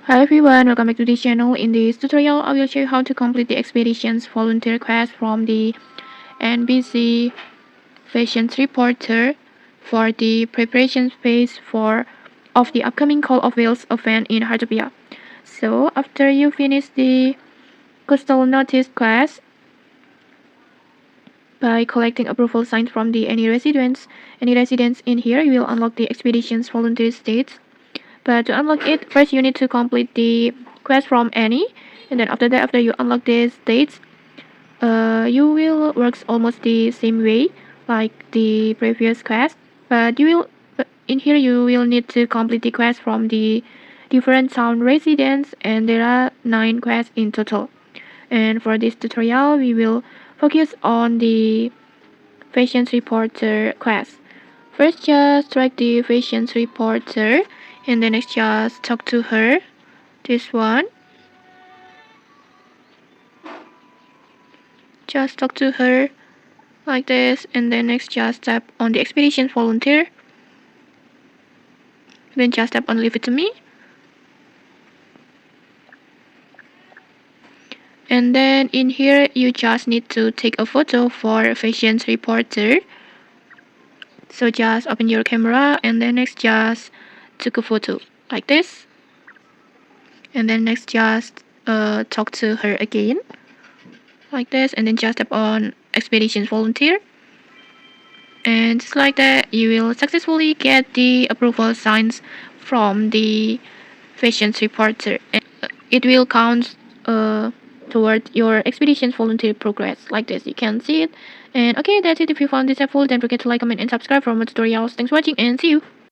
Hi everyone, welcome back to this channel. In this tutorial, I will show you how to complete the expeditions volunteer quest from the NBC Fashions Reporter for the preparation phase of the upcoming Call of Whales event in Heartopia. So after you finish the coastal notice quest by collecting approval signs from the any residents in here, you will unlock the expeditions volunteer states. But to unlock it, first you need to complete the quest from Annie, and then after that, after you unlock these states, you will work almost the same way like the previous quest. But in here you will need to complete the quest from the different town residents, and there are 9 quests in total. And for this tutorial, we will focus on the fashion reporter quest. First, just track the fashion reporter, and then next, just talk to her. This one. Just talk to her like this, and then next, just tap on the expedition volunteer. Then just tap on leave it to me. And then in here, you just need to take a photo for fashion reporter. So just open your camera, and then next, just take a photo like this. And then next, just talk to her again like this, and then just tap on expedition volunteer, and just like that you will successfully get the approval signs from the fashion reporter, and it will count toward your expedition volunteer progress like this. You can see it. And okay, that's it. If you found this helpful, don't forget to like, comment, and subscribe for more tutorials. Thanks for watching, and see you.